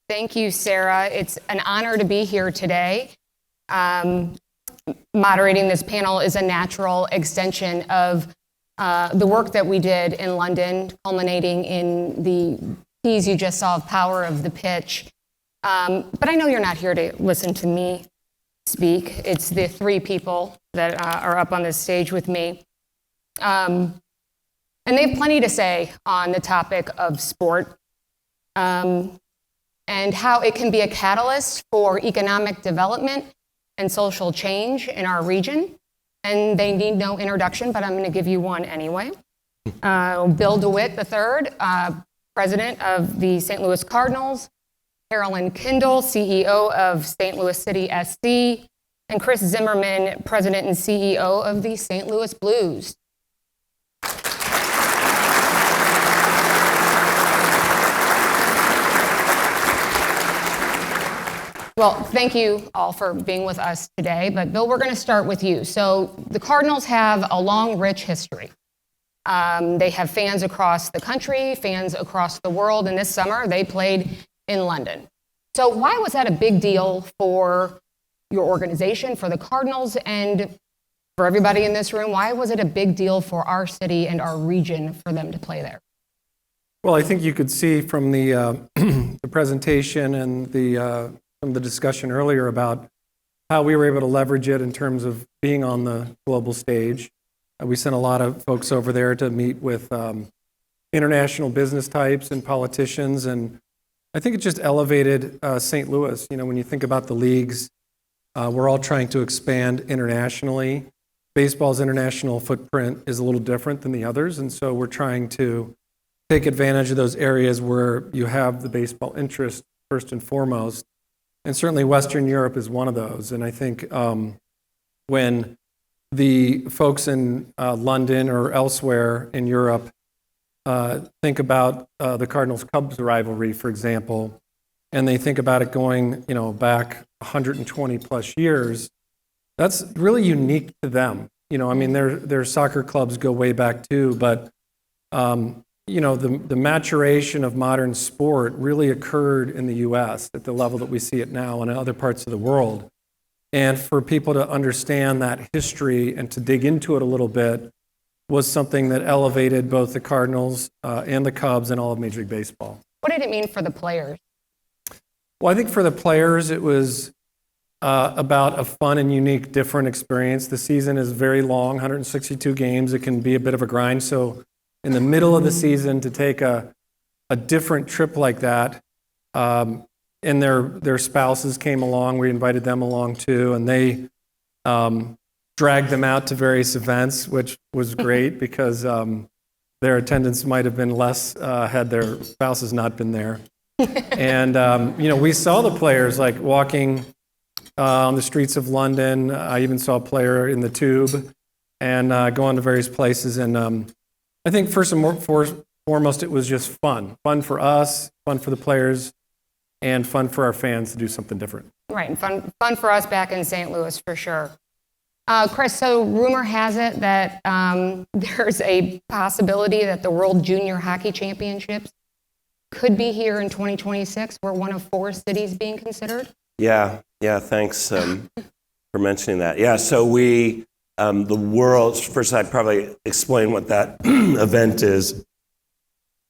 Thank you, Sarah. It's an honor to be here today. Moderating this panel is a natural extension of the work that we did in London, culminating in the piece you just saw of Power of the Pitch. But I know you're not here to listen to me speak. It's the three people that are up on this stage with me. And they have plenty to say on the topic of sport and how it can be a catalyst for economic development and social change in our region. And they need no introduction, but I'm going to give you one anyway. Bill DeWitt III, president of the St. Louis Cardinals, Carolyn, Kindle, CEO of St. Louis City SC, and Chris Zimmerman, president and CEO of the St. Louis Blues. Well, thank you all for being with us today. But Bill, we're going to start with you. So the Cardinals have a long, rich history. They have fans across the country, fans across the world, and this summer they played in London. So why was that a big deal for your organization, for the Cardinals, and for everybody in this room? Why was it a big deal for our city and our region for them to play there? Well, I think you could see from the the presentation and from the discussion earlier about how we were able to leverage it in terms of being on the global stage. We sent a lot of folks over there to meet with international business types and politicians, and I think it just elevated St. Louis. You know, when you think about the leagues, we're all trying to expand internationally. Baseball's international footprint is a little different than the others, and so we're trying to take advantage of those areas where you have the baseball interest first and foremost. And certainly Western Europe is one of those. And I think when the folks in London or elsewhere in Europe think about the Cardinals-Cubs rivalry, for example, and they think about it going, back 120 plus years, that's really unique to them. I mean, their soccer clubs go way back too, but the maturation of modern sport really occurred in the U.S. at the level that we see it now and in other parts of the world. And for people to understand that history and to dig into it a little bit was something that elevated both the Cardinals and the Cubs and all of Major League Baseball. What did it mean for the players? Well, I think for the players, it was about a fun and unique, different experience. The season is very long, 162 games. It can be a bit of a grind. So in the middle of the season to take a different trip like that, and their spouses came along. We invited them along too, and they dragged them out to various events, which was great because their attendance might have been less had their spouses not been there. And we saw the players like walking on the streets of London. I even saw a player in the Tube and going to various places. And I think first and foremost, it was just fun. Fun for us, fun for the players, and fun for our fans to do something different. Right, and fun for us back in St. Louis for sure. Chris, so rumor has it that there's a possibility that the World Junior Hockey Championships could be here in 2026. We're one of 4 cities being considered. Yeah, thanks for mentioning that. Yeah, so we, the world, first I'd probably explain what that event is.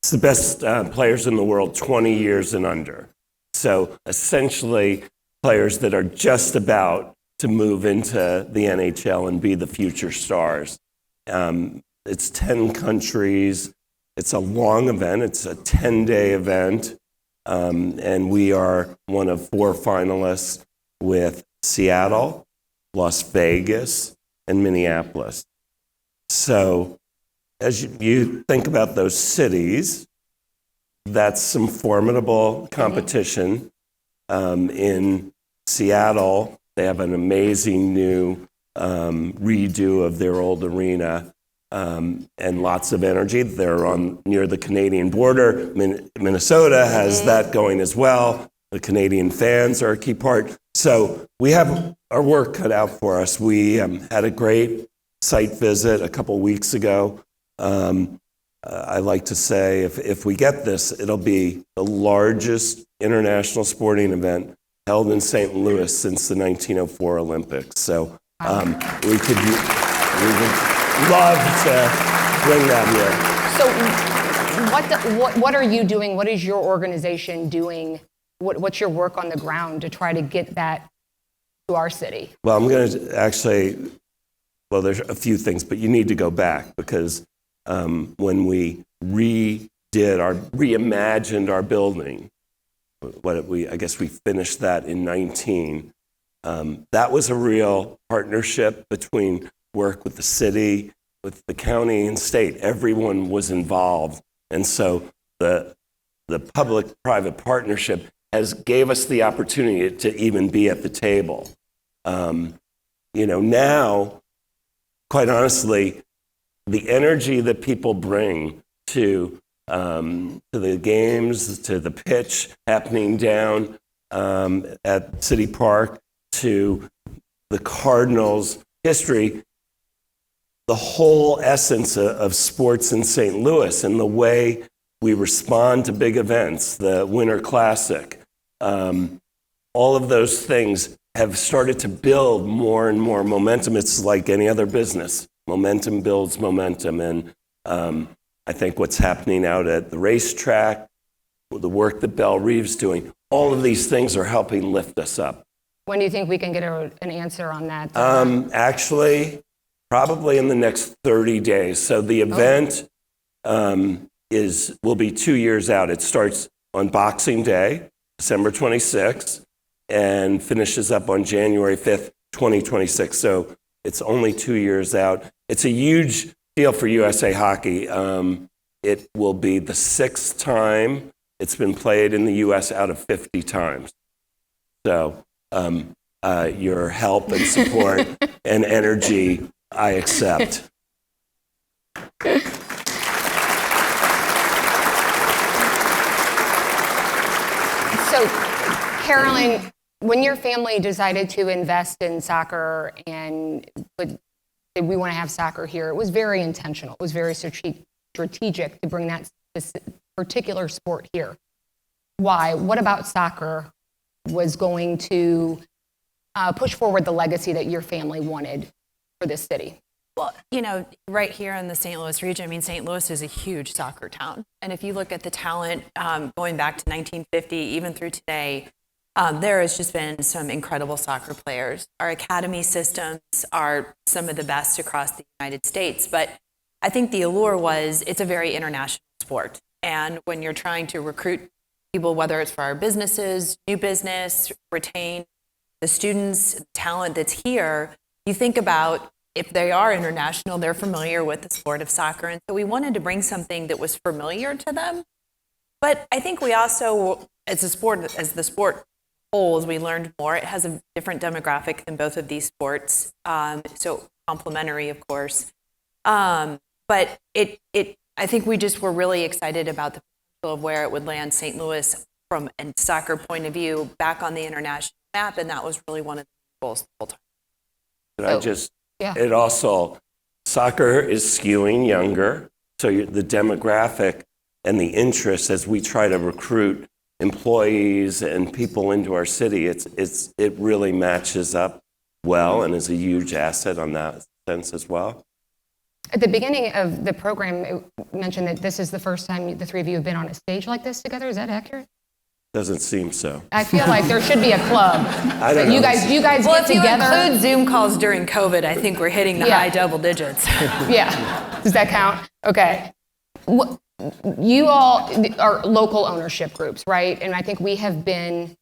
It's the best players in the world 20 years and under. So essentially players that are just about to move into the NHL and be the future stars. It's 10 countries. It's a long event. It's a 10-day event. And we are one of 4 finalists with Seattle, Las Vegas, and Minneapolis. So as you think about those cities, that's some formidable competition. In Seattle, they have an amazing new redo of their old arena and lots of energy. They're near the Canadian border. Minnesota has that going as well. The Canadian fans are a key part. So we have our work cut out for us. We had a great site visit a couple weeks ago. I like to say, if we get this, it'll be the largest international sporting event held in St. Louis since the 1904 Olympics. So we would love to bring that So what are you doing? What is your organization doing? What's your work on the ground to try to get that to our city? Well, I'm going to actually, there's a few things, but you need to go back because when we reimagined our building, I guess we finished that in 19. That was a real partnership between work with the city, with the county and state. Everyone was involved. And so the public-private partnership gave us the opportunity to even be at the table. Now, quite honestly, the energy that people bring to the games, to the pitch happening down at City Park, to the Cardinals' history, the whole essence of sports in St. Louis and the way we respond to big events, the Winter Classic, all of those things have started to build more and more momentum. It's like any other business. Momentum builds momentum. And I think what's happening out at the racetrack, the work that Belle Reeve's doing, all of these things are helping lift us up. When do you think we can get an answer on that? Actually, probably in the next 30 days. So the event will be 2 years out. It starts on Boxing Day, December 26th, and finishes up on January 5th, 2026. So it's only 2 years out. It's a huge deal for USA Hockey. It will be the 6th time it's been played in the U.S. out of 50 times. So your help and support and energy, I accept. So, Carolyn, when your family decided to invest in soccer and we want to have soccer here, it was very intentional. It was very strategic to bring that particular sport here. Why? What about soccer was going to push forward the legacy that your family wanted for this city? Well, right here in the St. Louis region, St. Louis is a huge soccer town. And if you look at the talent going back to 1950, even through today, there has just been some incredible soccer players. Our academy systems are some of the best across the United States. But I think the allure was it's a very international sport. And when you're trying to recruit people, whether it's for our businesses, new business, retain the students, talent that's here, you think about if they are international, they're familiar with the sport of soccer. And so we wanted to bring something that was familiar to them. But I think we also, as the sport holds, we learned more. It has a different demographic than both of these sports. So complementary, of course. But I think we just were really excited about the potential of where it would land St. Louis from a soccer point of view back on the international map. And that was really one of the goals the whole time. It also, soccer is skewing younger, so the demographic and the interest as we try to recruit employees and people into our city, it really matches up well and is a huge asset on that sense as well. At the beginning of the program, it mentioned that this is the first time the three of you have been on a stage like this together. Is that accurate? Doesn't seem so. I feel like there should be a club. I don't know. You guys Well, get if you together. include Zoom calls during COVID, I think we're hitting the high double digits. Yeah. Does that count? Okay. You all are local ownership groups, right? And I think we have been,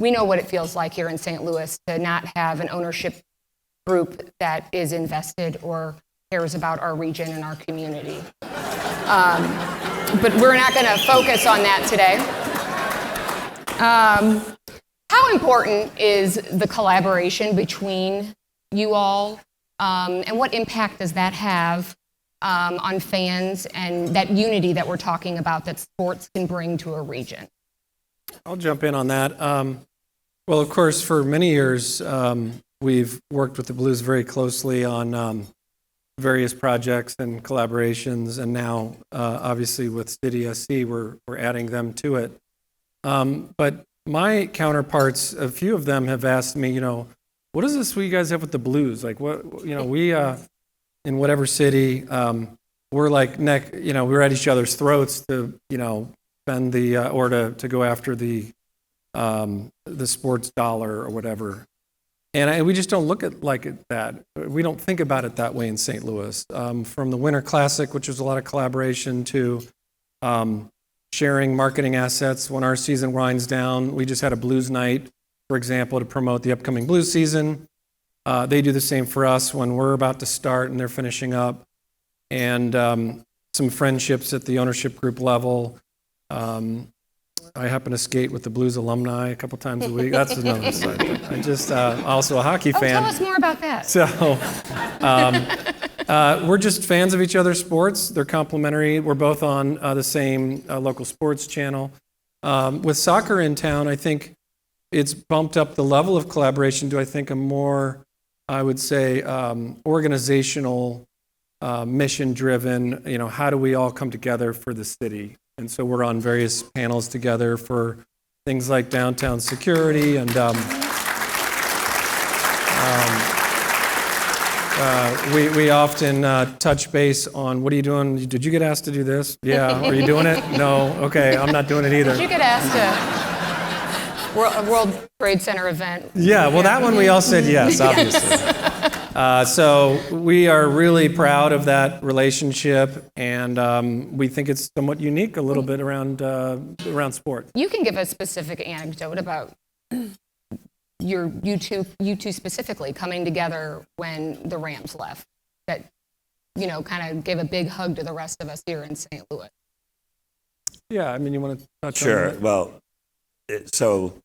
we know what it feels like here in St. Louis to not have an ownership group that is invested or cares about our region and our community. But we're not going to focus on that today. How important is the collaboration between you all, and what impact does that have on fans and that unity that we're talking about that sports can bring to a region? I'll jump in on that. Well, of course, for many years, we've worked with the Blues very closely on various projects and collaborations, and now obviously with City SC, we're adding them to it. But my counterparts, a few of them have asked me, what is this you guys have with the Blues? Like what, we in whatever city, we're like we're at each other's throats to spend the or to go after the sports dollar or whatever. And we just don't look at that. We don't think about it that way in St. Louis. From the Winter Classic, which was a lot of collaboration, to sharing marketing assets when our season winds down. We just had a blues night, for example, to promote the upcoming blues season. They do the same for us when we're about to start and they're finishing up. And some friendships at the ownership group level. I happen to skate with the Blues alumni a couple times a week. That's another side. I'm just also a hockey fan. Tell us more about that. So we're just fans of each other's sports. They're complementary. We're both on the same local sports channel. With soccer in town, I think it's bumped up the level of collaboration to, I think, a more, I would say, organizational, mission-driven, how do we all come together for the city? And so we're on various panels together for things like downtown security, and we often touch base on, what are you doing? Did you get asked to do this? Yeah. Are you doing it? No. Okay, I'm not doing it either. Did you get asked to World Trade Center event? Yeah, well, that one we all said yes, obviously. So we are really proud of that relationship, and we think it's somewhat unique a little bit around sport. You can give a specific anecdote about you two specifically coming together when the Rams left, that kind of gave a big hug to the rest of us here in St. Louis. Yeah, I mean, you want to touch on Sure. that? Well, so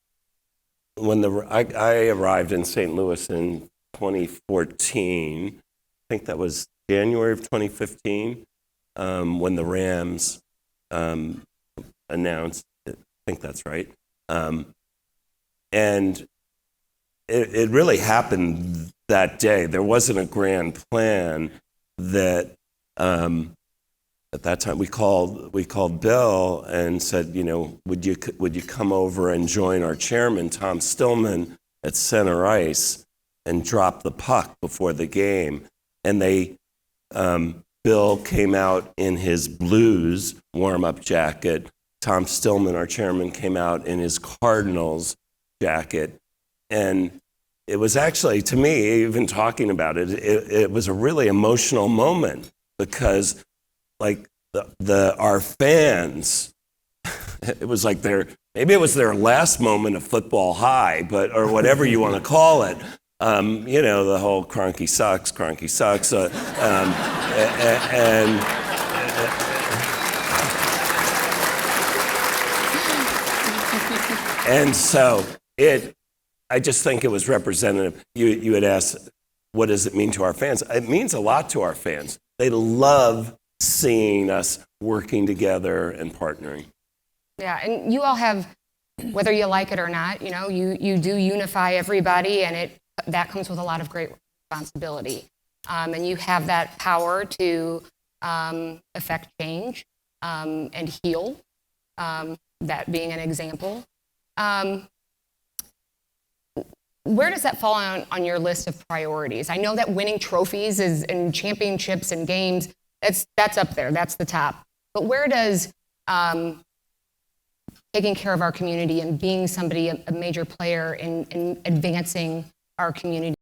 when I arrived in St. Louis in 2014, I think that was January of 2015, when the Rams announced, I think that's right. And it really happened that day. There wasn't a grand plan that at that time we called Bill and said, would you come over and join our chairman, Tom Stillman, at center ice and drop the puck before the game? And Bill came out in his Blues warm-up jacket. Tom Stillman, our chairman, came out in his Cardinals jacket. And it was actually, to me, even talking about it, it was a really emotional moment, because our fans, it was like maybe it was their last moment of football high, or whatever you want to call it. The whole Kroenke sucks. And so I just think it was representative. You had asked, what does it mean to our fans? It means a lot to our fans. They love seeing us working together and partnering. Yeah, and you all have, whether you like it or not, you do unify everybody, and that comes with a lot of great responsibility. And you have that power to affect change and heal, that being an example. Where does that fall on your list of priorities? I know that winning trophies and championships and games, that's up there, that's the top. But where does taking care of our community and being a major player in advancing our community